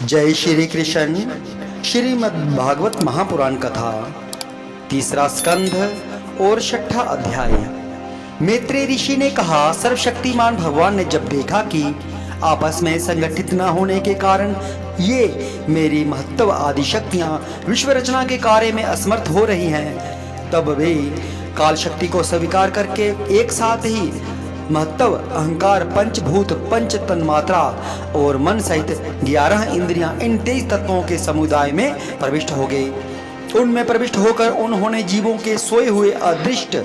जय श्री कृष्ण। श्रीमद् भागवत महापुराण कथा, तीसरा स्कंध और छठा अध्याय। मैत्रेय ऋषि ने कहा, सर्वशक्तिमान भगवान ने जब देखा कि आपस में संगठित न होने के कारण ये मेरी महत्व आदि शक्तियां विश्व रचना के कार्य में असमर्थ हो रही हैं, तब वे काल शक्ति को स्वीकार करके एक साथ ही महत्व, अहंकार, पंचभूत, पंच तन्मात्रा और मन सहित 11 इंद्रियां इन 23 तत्वों के समुदाय में प्रविष्ट हो गए। उनमें प्रविष्ट होकर उन्होंने जीवों के सोए हुए अदृष्ट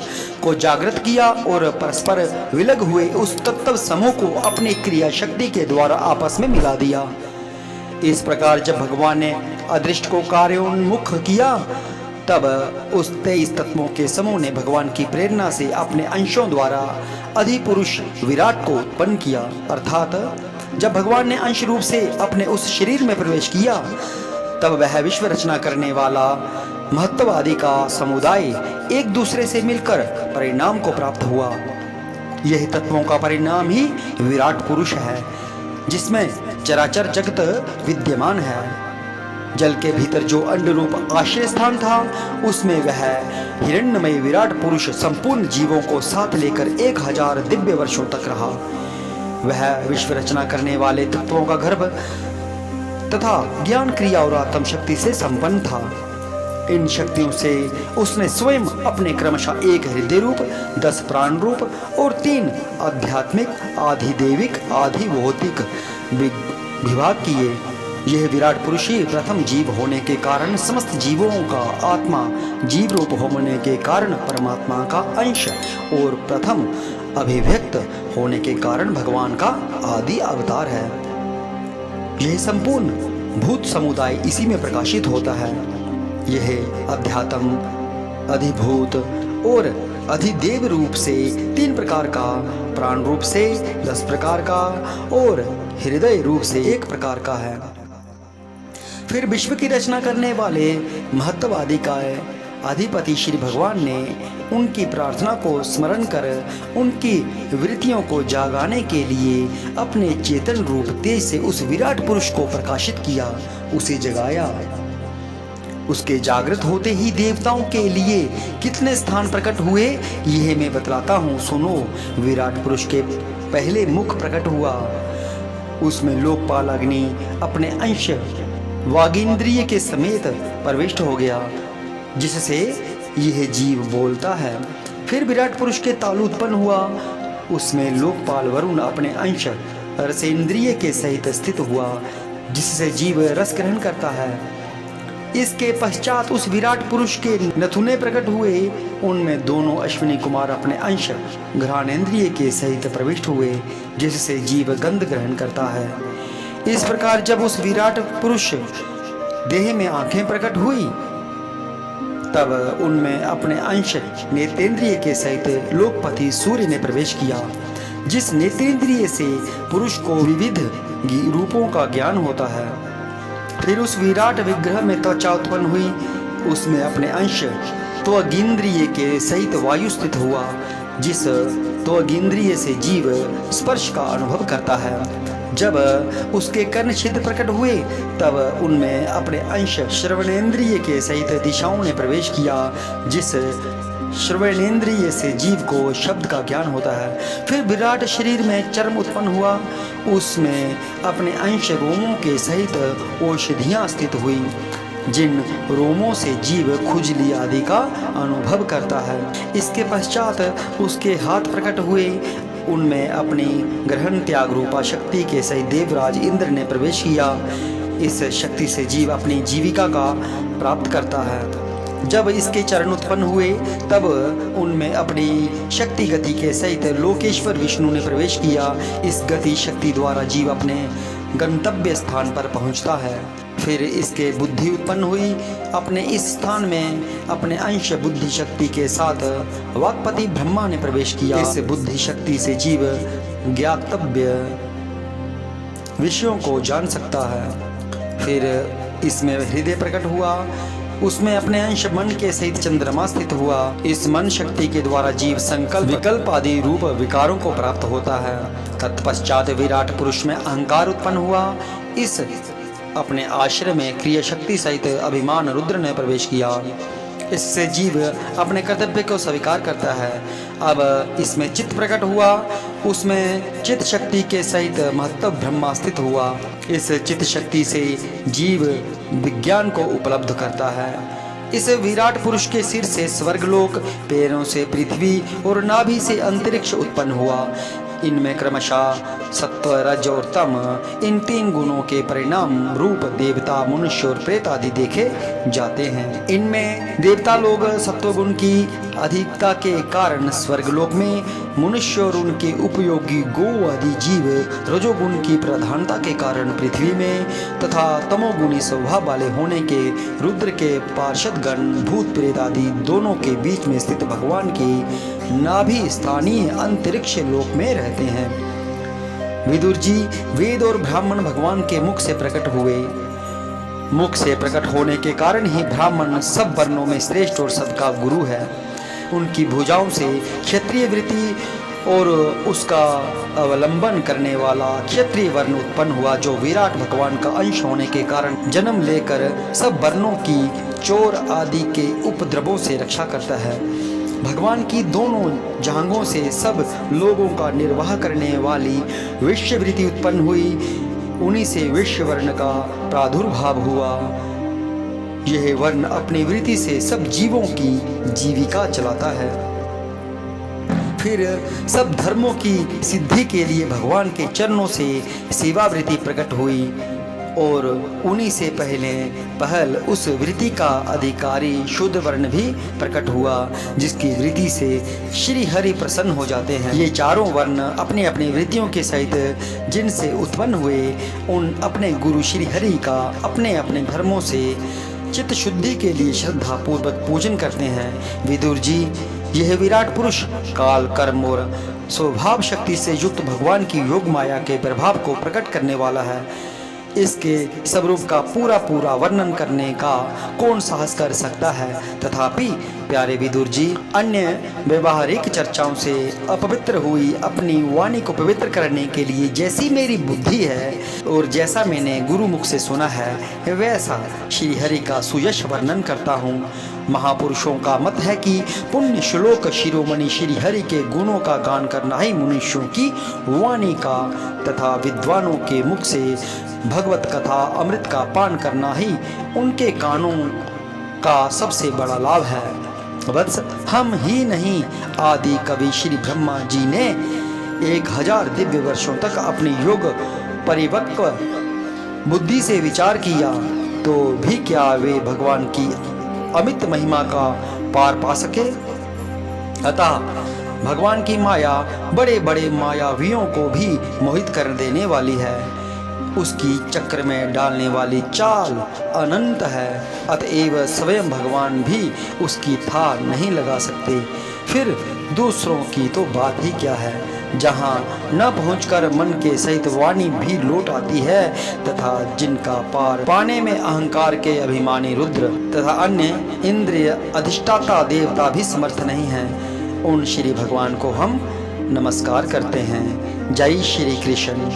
को जागृत किया और परस्पर विलग हुए उस तत्व समूह को अपनी क्रिया शक्ति के द्वारा आपस में मिला दिया। इस प्रकार जब भगवान ने अदृष्ट को कार्योन्मुख किया, तब उस 23 तत्वों के समूह ने भगवान की प्रेरणा से अपने अंशों द्वारा अधिपुरुष विराट को उत्पन्न किया। अर्थात जब भगवान ने अंश रूप से अपने उस शरीर में प्रवेश किया, तब वह विश्व रचना करने वाला महत्ववादी का समुदाय एक दूसरे से मिलकर परिणाम को प्राप्त हुआ। यही तत्वों का परिणाम ही विराट पुरुष है, जिसमें चराचर जगत विद्यमान है। जल के भीतर जो अंड रूप आश्रय स्थान था, उसमें वह हिरण्यमय विराट पुरुष संपूर्ण जीवों को साथ लेकर 1000 दिव्य वर्षों तक रहा। वह विश्व रचना करने वाले तत्वों का गर्भ तथा ज्ञान, क्रिया और आत्म शक्ति से संपन्न था। इन शक्तियों से उसने स्वयं अपने क्रमशः 1 हृदय रूप, 10 प्राण रूप और 3 आध्यात्मिक, आधि देविक, आधि भौतिक विभाग किए। यह विराट पुरुष ही प्रथम जीव होने के कारण समस्त जीवों का आत्मा, जीव रूप होने के कारण परमात्मा का अंश और प्रथम अभिव्यक्त होने के कारण भगवान का आदि अवतार है। यह संपूर्ण भूत समुदाय इसी में प्रकाशित होता है। यह अध्यात्म, अधिभूत और अधिदेव रूप से 3 प्रकार का, प्राण रूप से 10 प्रकार का और हृदय रूप से 1 प्रकार का है। फिर विश्व की रचना करने वाले महत्ववादी का अधिपति श्री भगवान ने उनकी प्रार्थना को स्मरण कर उनकी वृत्तियों को जागाने के लिए अपने चेतन रूप तेज से उस विराट पुरुष को प्रकाशित किया, उसे जगाया। उसके जागृत होते ही देवताओं के लिए कितने स्थान प्रकट हुए, यह मैं बतलाता हूँ, सुनो। विराट पुरुष के पहले मुख प्रकट हुआ, उसमें लोकपाल अग्नि अपने अंश वागींद्रिय के समेत प्रविष्ट हो गया, जिससे यह जीव बोलता है। फिर विराट पुरुष के तालु उत्पन्न हुआ, उसमें लोकपाल वरुण अपने अंश रसेंद्रिय के सहित स्थित हुआ, जिससे जीव रस ग्रहण करता है। इसके पश्चात उस विराट पुरुष के नथुने प्रकट हुए, उनमें दोनों अश्विनी कुमार अपने अंश घ्राणेन्द्रिय के सहित प्रविष्ट हुए, जिससे जीव गंध ग्रहण करता है। इस प्रकार जब उस विराट पुरुष देह में आंखें प्रकट हुई, तब उनमें अपने अंश नेत्रेंद्रिय के सहित लोकपति सूर्य ने प्रवेश किया, जिस नेत्रेंद्रिय से पुरुष को विविध रूपों का ज्ञान होता है। फिर उस विराट विग्रह में त्वचा उत्पन्न हुई, उसमें अपने अंश त्वगिंद्रिय के सहित वायु स्थित हुआ, जिस त्वगिंद्रिय से जीव स्पर्श का अनुभव करता है। जब उसके कर्ण छिद्र प्रकट हुए, तब उनमें अपने अंश श्रवणेन्द्रिय के सहित दिशाओं ने प्रवेश किया, जिस श्रवणेन्द्रिय से जीव को शब्द का ज्ञान होता है। फिर विराट शरीर में चर्म उत्पन्न हुआ, उसमें अपने अंश रोमों के सहित औषधियाँ स्थित हुई, जिन रोमों से जीव खुजली आदि का अनुभव करता है। इसके पश्चात उसके हाथ प्रकट हुए, उनमें अपनी ग्रहण त्याग रूपा शक्ति के सहित देवराज इंद्र ने प्रवेश किया। इस शक्ति से जीव अपनी जीविका का प्राप्त करता है। जब इसके चरण उत्पन्न हुए, तब उनमें अपनी शक्ति गति के सहित लोकेश्वर विष्णु ने प्रवेश किया। इस गति शक्ति द्वारा जीव अपने गंतव्य स्थान पर पहुंचता है। फिर इसके बुद्धि उत्पन्न हुई, अपने इस स्थान में अपने अंश बुद्धि शक्ति के साथ वाक्पति ब्रह्मा ने प्रवेश किया। इस बुद्धि शक्ति से जीव ज्ञातव्य विषयों को जान सकता है। फिर इसमें हृदय प्रकट हुआ, उसमें अपने अंश मन के सहित चंद्रमा स्थित हुआ। इस मन शक्ति के द्वारा जीव संकल्प, विकल्प आदि रूप विकारों को प्राप्त होता है। तत्पश्चात विराट पुरुष में अहंकार उत्पन्न हुआ। इस अपने आश्रय में क्रिया शक्ति सहित अभिमान रुद्र ने प्रवेश किया। इससे जीव अपने कर्तव्य को स्वीकार करता है। अब इसमें चित्त प्रकट हुआ, उसमें चित्त शक्ति के सहित महत्व ब्रह्मा स्थित हुआ। इस चित्त शक्ति से जीव विज्ञान को उपलब्ध करता है। इस विराट पुरुष के सिर से स्वर्गलोक, पैरों से पृथ्वी और नाभि से अंतरिक्ष उत्पन्न हुआ। इनमें क्रमशः सत्व, रज और तम, इन 3 गुणों के परिणाम रूप देवता, मनुष्य और प्रेत आदि देखे जाते हैं। इनमें देवता लोग सत्वगुण की अधिकता के कारण स्वर्गलोक में, मनुष्य और उनके उपयोगी गो आदि जीव रजोगुण की प्रधानता के कारण पृथ्वी में, तथा तमोगुणी स्वभाव वाले होने के रुद्र के पार्षदगण भूत प्रेत आदि दोनों के बीच में स्थित भगवान की नाभि स्थानीय अंतरिक्ष लोक में रहते हैं। विदुर जी, वेद और ब्राह्मण भगवान के मुख से प्रकट हुए। मुख से प्रकट होने के कारण ही ब्राह्मण सब वर्णों में श्रेष्ठ और सबका गुरु है। उनकी भुजाओं से क्षत्रिय वृत्ति और उसका अवलंबन करने वाला क्षत्रिय वर्ण उत्पन्न हुआ, जो विराट भगवान का अंश होने के कारण जन्म लेकर सब वर्णों की चोर आदि के उपद्रवों से रक्षा करता है। भगवान की दोनों जांघों से सब लोगों का निर्वाह करने वाली विश्ववृत्ति उत्पन्न हुई। उन्हीं से विश्व वर्ण का प्रादुर्भाव हुआ। यह वर्ण अपनी वृत्ति से सब जीवों की जीविका चलाता है। फिर सब धर्मों की सिद्धि के लिए भगवान के चरणों से सेवा वृत्ति प्रकट हुई और उन्हीं से पहल उस वृत्ति का अधिकारी शुद्ध वर्ण भी प्रकट हुआ, जिसकी वृत्ति से श्री हरि प्रसन्न हो जाते हैं। ये चारों वर्ण अपने अपने वृत्तियों के सहित जिनसे उत्पन्न हुए, उन अपने गुरु श्री हरि का अपने अपने धर्मों से चित्त शुद्धि के लिए श्रद्धा पूर्वक पूजन करते हैं। विदुर जी, यह विराट पुरुष काल, कर्म और स्वभाव शक्ति से युक्त भगवान की योग माया के प्रभाव को प्रकट करने वाला है। इसके स्वरूप का पूरा वर्णन करने का कौन साहस कर सकता है। तथापि प्यारे विदुर जी, अन्य व्यवहारिक चर्चाओं से अपवित्र हुई अपनी वाणी को पवित्र करने के लिए जैसी मेरी बुद्धि है और जैसा मैंने गुरु मुख से सुना है, वैसा श्री हरि का सुयश वर्णन करता हूँ। महापुरुषों का मत है कि पुण्य श्लोक शिरोमणि श्री हरि के गुणों का गान करना ही मनुष्यों की वाणी का तथा विद्वानों के मुख से भगवत कथा अमृत का पान करना ही उनके कानों का सबसे बड़ा लाभ है। वत्स, हम ही नहीं, आदि कवि श्री ब्रह्मा जी ने 1000 दिव्य वर्षों तक अपनी योग परिपक्व बुद्धि से विचार किया तो भी क्या वे भगवान की अमित महिमा का पार पा सके। अतः भगवान की माया बड़े बड़े मायावियों को भी मोहित कर देने वाली है। उसकी चक्र में डालने वाली चाल अनंत है। अतएव स्वयं भगवान भी उसकी था नहीं लगा सकते। फिर दूसरों की तो बात ही क्या है। जहाँ न पहुंचकर मन के सहित वाणी भी लौट आती है, तथा जिनका पार पाने में अहंकार के अभिमानी रुद्र तथा अन्य इंद्रिय अधिष्ठाता देवता भी समर्थ नहीं हैं, उन श्री भगवान को हम नमस्कार करते हैं। जय श्री कृष्ण।